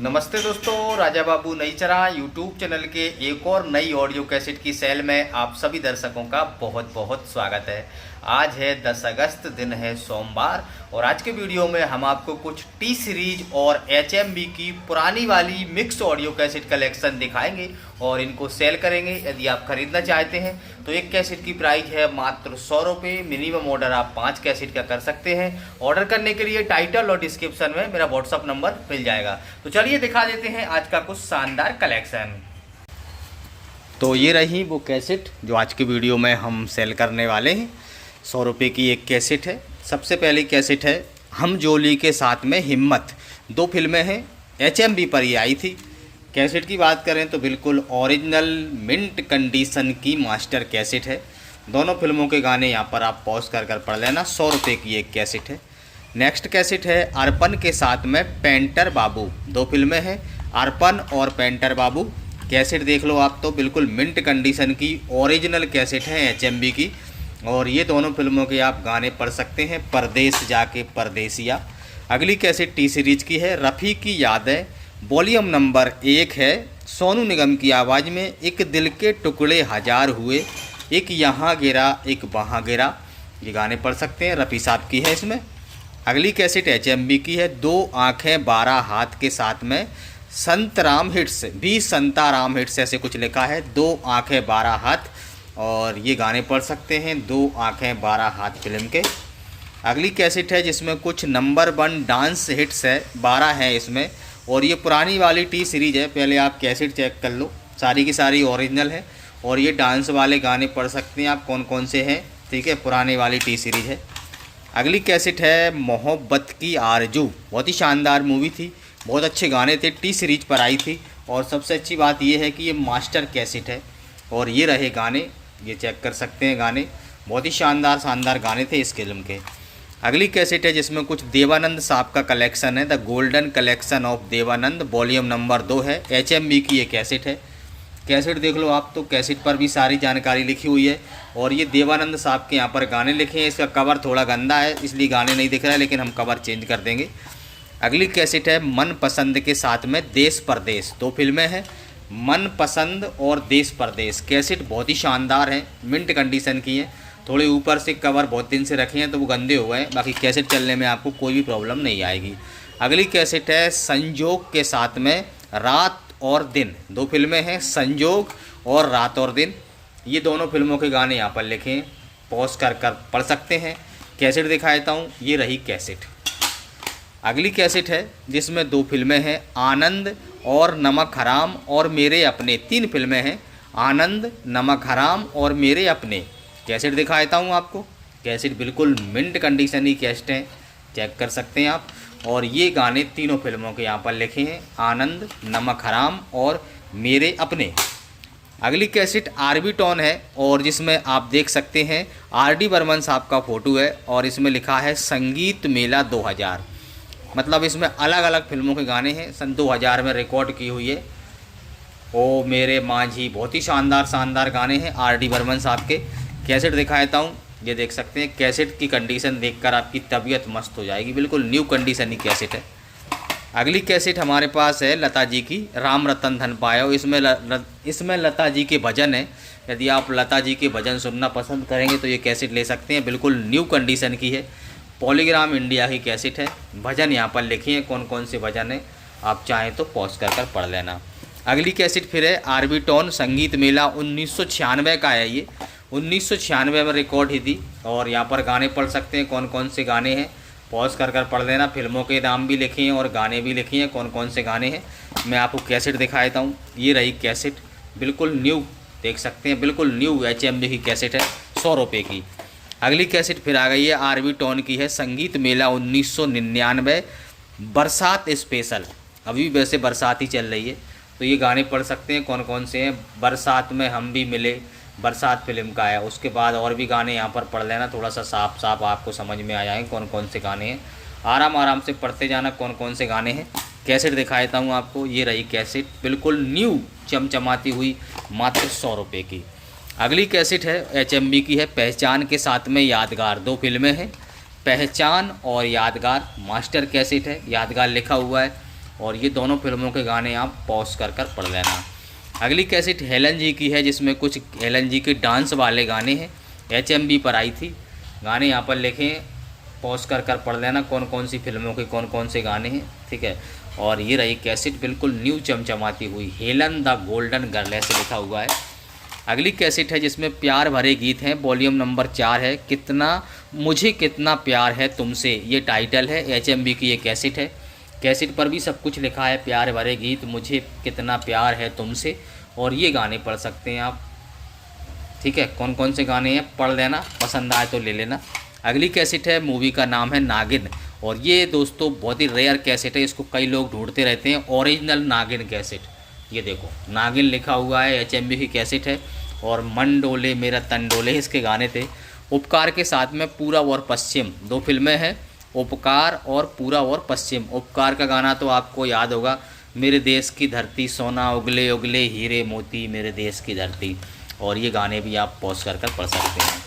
नमस्ते दोस्तों, Raja Babu नईचरा YouTube channel के एक और नई ऑडियो कैसेट की सेल में आप सभी दर्शकों का बहुत बहुत स्वागत है। आज है 10 अगस्त, दिन है सोमवार, और आज के वीडियो में हम आपको कुछ टी सीरीज और HMV की पुरानी वाली मिक्स ऑडियो कैसेट कलेक्शन दिखाएंगे और इनको सेल करेंगे। यदि आप खरीदना चाहते हैं तो एक कैसेट की प्राइस है मात्र 100 रुपये। मिनिमम ऑर्डर आप 5 कैसेट का कर सकते हैं। ऑर्डर करने के लिए टाइटल और डिस्क्रिप्शन में मेरा व्हाट्सअप नंबर मिल जाएगा। तो चलिए दिखा देते हैं आज का कुछ शानदार कलेक्शन। तो ये रही वो कैसेट जो आज की वीडियो में हम सेल करने वाले हैं। 100 रुपये की एक कैसेट है। सबसे पहली कैसेट है हम जोली के साथ में हिम्मत। 2 फिल्में हैं, HMV पर ही आई थी। कैसेट की बात करें तो बिल्कुल ओरिजिनल मिंट कंडीशन की मास्टर कैसेट है। दोनों फिल्मों के गाने यहाँ पर आप पॉज कर पढ़ लेना। 100 रुपये की एक कैसेट है। नेक्स्ट कैसेट है अर्पण के साथ में पेंटर बाबू। 2 फिल्में हैं, अर्पण और पेंटर बाबू। कैसेट देख लो आप, तो बिल्कुल मिंट कंडीशन की ओरिजिनल कैसेट है HMV की, और ये दोनों फिल्मों के आप गाने पढ़ सकते हैं। परदेश जाके परदेसिया। अगली कैसेट टी सीरीज की है रफ़ी की यादें। वॉल्यूम नंबर 1 है। सोनू निगम की आवाज़ में एक दिल के टुकड़े हजार हुए, एक यहाँ गिरा एक वहाँ गिरा। ये गाने पढ़ सकते हैं, रफ़ी साहब की है इसमें। अगली कैसेट HMV की है 2 आँखें 12 हाथ के साथ में संतराम हिट्स, भी संताराम हिट्स ऐसे कुछ लिखा है। 2 आँखें 12 हाथ, और ये गाने पढ़ सकते हैं 2 आँखें 12 हाथ फिल्म के। अगली कैसेट है जिसमें कुछ नंबर 1 डांस हिट्स है, 12 हैं इसमें, और ये पुरानी वाली टी सीरीज है। पहले आप कैसेट चेक कर लो, सारी की सारी ओरिजिनल है, और ये डांस वाले गाने पढ़ सकते हैं आप कौन कौन से हैं। ठीक है, पुरानी वाली टी सीरीज है। अगली कैसेट है मोहब्बत की आरजू। बहुत ही शानदार मूवी थी, बहुत अच्छे गाने थे, टी सीरीज पर आई थी, और सबसे अच्छी बात यह है कि ये मास्टर कैसेट है। और ये रहे गाने, ये चेक कर सकते हैं गाने, बहुत ही शानदार गाने थे इस फिल्म के। अगली कैसेट है जिसमें कुछ देवानंद साहब का कलेक्शन है, the golden collection of Dev Anand. Volume number 2 है। HMV की ये कैसेट है। कैसेट देख लो आप, तो कैसेट पर भी सारी जानकारी लिखी हुई है, और ये देवानंद साहब के यहाँ पर गाने लिखे हैं। इसका कवर थोड़ा गंदा है इसलिए गाने नहीं दिख रहा है, लेकिन हम कवर चेंज कर देंगे। अगली कैसेट है मन पसंद के साथ में देश परदेश। 2 फिल्में हैं, मन पसंद और देश परदेश। कैसेट बहुत ही शानदार है, मिंट कंडीशन की है। थोड़े ऊपर से कवर बहुत दिन से रखे हैं तो वो गंदे हो गए, बाकी कैसेट चलने में आपको कोई भी प्रॉब्लम नहीं आएगी। अगली कैसेट है संजोग के साथ में रात और दिन। 2 फिल्में हैं, संजोग और रात और दिन। ये दोनों फिल्मों के गाने यहाँ पर लिखे हैं, पॉज कर पढ़ सकते हैं। कैसेट दिखा देता हूँ, ये रही कैसेट। अगली कैसेट है जिसमें 2 फिल्में हैं, आनंद और नमक हराम और मेरे अपने। 3 फिल्में हैं, आनंद, नमक हराम और मेरे अपने। कैसेट दिखा देता हूँ आपको। कैसेट बिल्कुल मिंट कंडीशन की कैसेट है, चेक कर सकते हैं आप। और ये गाने तीनों फिल्मों के यहाँ पर लिखे हैं, आनंद, नमक हराम और मेरे अपने। अगली कैसेट RB टॉन है, और जिसमें आप देख सकते हैं RD बर्मन साहब का फ़ोटो है, और इसमें लिखा है संगीत मेला 2000। मतलब इसमें अलग अलग फिल्मों के गाने हैं, सन 2000 में रिकॉर्ड की हुई है। ओ मेरे माझी, बहुत ही शानदार गाने हैं RD बर्मन साहब के। कैसेट दिखा देता हूँ, ये देख सकते हैं। कैसेट की कंडीशन देखकर आपकी तबीयत मस्त हो जाएगी, बिल्कुल न्यू कंडीशन की कैसेट है। अगली कैसेट हमारे पास है लता जी की, राम रतन धन पायो। इसमें लता जी के भजन है। यदि आप लता जी के भजन सुनना पसंद करेंगे तो ये कैसेट ले सकते हैं, बिल्कुल न्यू कंडीशन की है। पॉलीग्राम इंडिया की कैसेट है। भजन यहाँ पर लिखे हैं, कौन कौन से भजन हैं, आप चाहें तो पॉज कर पढ़ लेना। अगली कैसेट फिर है RB टॉन संगीत मेला। 1996 का है ये, 1996 में रिकॉर्ड ही थी, और यहाँ पर गाने पढ़ सकते हैं, कौन कौन से गाने हैं, पॉज कर पढ़ लेना। फिल्मों के नाम भी लिखे हैं और गाने भी लिखे हैं, कौन कौन से गाने हैं। मैं आपको कैसेट दिखा देता हूँ, ये रही कैसेट, बिल्कुल न्यू, देख सकते हैं, बिल्कुल न्यू HMV की कैसेट है, 100 रुपये की। अगली कैसेट फिर आ गई है, RB टॉन की है, संगीत मेला 1999 बरसात स्पेशल। अभी वैसे बरसात ही चल रही है, तो ये गाने पढ़ सकते हैं, कौन कौन से हैं। बरसात में हम भी मिले, बरसात फिल्म का है। उसके बाद और भी गाने यहाँ पर पढ़ लेना, थोड़ा सा साफ आपको समझ में आ जाएंगे कौन कौन से गाने हैं। आराम से पढ़ते जाना कौन कौन से गाने हैं। कैसेट दिखा देता हूँ आपको, ये रही कैसेट, बिल्कुल न्यू चमचमाती हुई, मात्र 100 रुपये की। अगली कैसेट है HMV की है, पहचान के साथ में यादगार। 2 फिल्में हैं, पहचान और यादगार। मास्टर कैसेट है, यादगार लिखा हुआ है, और ये दोनों फिल्मों के गाने आप पॉज कर पढ़ लेना। अगली कैसेट हेलन जी की है, जिसमें कुछ हेलन जी के डांस वाले गाने हैं, HMV पर आई थी। गाने यहाँ पर लिखें, पॉज कर पढ़ लेना कौन कौन सी फिल्मों के कौन कौन से गाने हैं, ठीक है। और ये रही कैसेट बिल्कुल न्यू चमचमाती हुई, हेलन द गोल्डन गर्ल ऐसे लिखा हुआ है। अगली कैसेट है जिसमें प्यार भरे गीत हैं, वॉल्यूम नंबर 4 है, मुझे कितना प्यार है तुमसे, ये टाइटल है। HMV की ये कैसेट है। कैसेट पर भी सब कुछ लिखा है, प्यार भरे गीत, मुझे कितना प्यार है तुमसे, और ये गाने पढ़ सकते हैं आप, ठीक है। कौन कौन से गाने हैं पढ़ लेना, पसंद आए तो ले लेना। अगली कैसेट है, मूवी का नाम है नागिन, और ये दोस्तों बहुत ही रेयर कैसेट है, इसको कई लोग ढूंढते रहते हैं, ओरिजिनल नागिन कैसेट। ये देखो नागिन लिखा हुआ है, HMV की कैसेट है। और मन डोले मेरा तन डोले इसके गाने थे। उपकार के साथ में पूरब और पश्चिम, 2 फिल्में हैं, उपकार और पूरब और पश्चिम। उपकार का गाना तो आपको याद होगा, मेरे देश की धरती सोना उगले उगले हीरे मोती मेरे देश की धरती, और ये गाने भी आप पॉज कर पढ़ सकते हैं।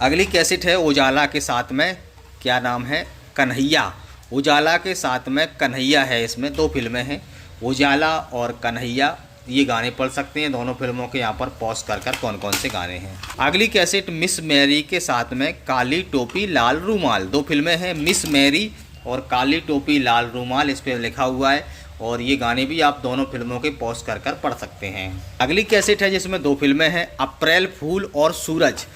अगली कैसेट है उजाला के साथ में, क्या नाम है, कन्हैया। उजाला के साथ में कन्हैया है, इसमें 2 फिल्में हैं, उजाला और कन्हैया, ये गाने पढ़ सकते हैं। दोनों फिल्मों के यहाँ पर पॉज कर कौन कौन से गाने हैं। अगली कैसेट मिस मैरी के साथ में काली टोपी लाल रूमाल, 2 फिल्में हैं, मिस मैरी और काली टोपी लाल रूमाल इस पर लिखा हुआ है, और ये गाने भी आप दोनों फिल्मों के पॉज कर पढ़ सकते हैं। अगली कैसेट है जिसमें 2 फिल्में हैं, अप्रैल फूल और सूरज,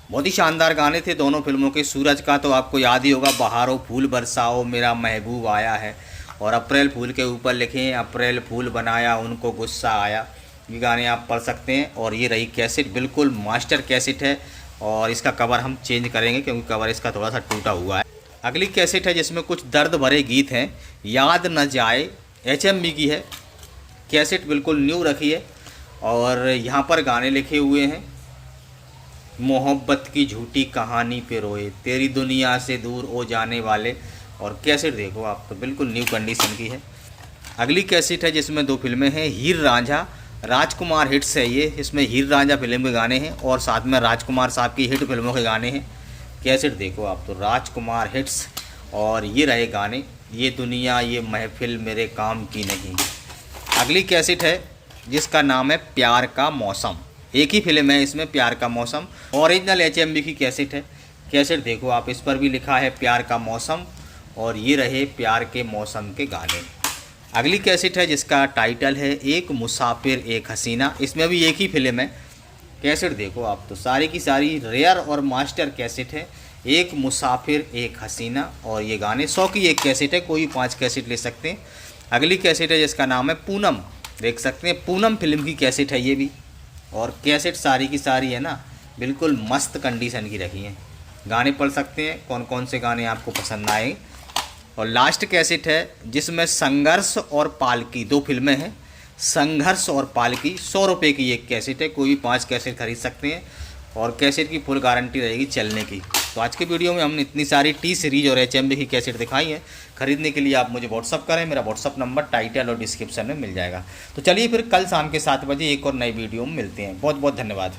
बहुत ही शानदार गाने थे दोनों फिल्मों के। सूरज का तो आपको याद ही होगा, बहारों फूल बरसाओ मेरा महबूब आया है, और अप्रैल फूल के ऊपर लिखें अप्रैल फूल बनाया उनको गुस्सा आया, ये गाने आप पढ़ सकते हैं। और ये रही कैसेट, बिल्कुल मास्टर कैसेट है, और इसका कवर हम चेंज करेंगे क्योंकि कवर इसका थोड़ा सा टूटा हुआ है। अगली कैसेट है जिसमें कुछ दर्द भरे गीत हैं, याद न जाए, HMV की है कैसेट, बिल्कुल न्यू रखी है, और यहाँ पर गाने लिखे हुए हैं, मोहब्बत की झूठी कहानी पे रोए, तेरी दुनिया से दूर हो जाने वाले, और कैसेट देखो आप तो बिल्कुल न्यू कंडीशन की है। अगली कैसेट है जिसमें 2 फिल्में हैं, हीर रांझा, राजकुमार हिट्स है ये, इसमें हीर रांझा फिल्म के गाने हैं, और साथ में राजकुमार साहब की हिट फिल्मों के गाने हैं। कैसेट देखो आप तो राजकुमार हिट्स, और ये रहे गाने, ये दुनिया ये महफिल मेरे काम की नहीं। अगली कैसेट है जिसका नाम है प्यार का मौसम, एक ही फिल्म है इसमें, प्यार का मौसम, ओरिजिनल HMV की कैसेट है। कैसेट देखो आप, इस पर भी लिखा है प्यार का मौसम, और ये रहे प्यार के मौसम के गाने। अगली कैसेट है जिसका टाइटल है एक मुसाफिर एक हसीना, इसमें भी एक ही फिल्म है। कैसेट देखो आप तो सारी की सारी रेयर और मास्टर कैसेट है, एक मुसाफिर एक हसीना, और ये गाने 100 की एक कैसेट है, कोई 5 कैसेट ले सकते हैं। अगली कैसेट है जिसका नाम है पूनम, देख सकते हैं पूनम फिल्म की कैसेट है ये भी, और कैसेट सारी की सारी है ना बिल्कुल मस्त कंडीशन की रखी हैं। गाने पढ़ सकते हैं कौन कौन से गाने आपको पसंद आए। और लास्ट कैसेट है जिसमें संघर्ष और पालकी, 2 फिल्में हैं, संघर्ष और पालकी, 100 रुपये की एक कैसेट है, कोई भी 5 कैसेट खरीद सकते हैं, और कैसेट की फुल गारंटी रहेगी चलने की। तो आज के वीडियो में हमने इतनी सारी T सीरीज और HMV की कैसेट दिखाई है। खरीदने के लिए आप मुझे व्हाट्सअप करें, मेरा व्हाट्सअप नंबर टाइटल और डिस्क्रिप्शन में मिल जाएगा। तो चलिए फिर कल शाम के 7 बजे एक और नई वीडियो में मिलते हैं। बहुत बहुत धन्यवाद।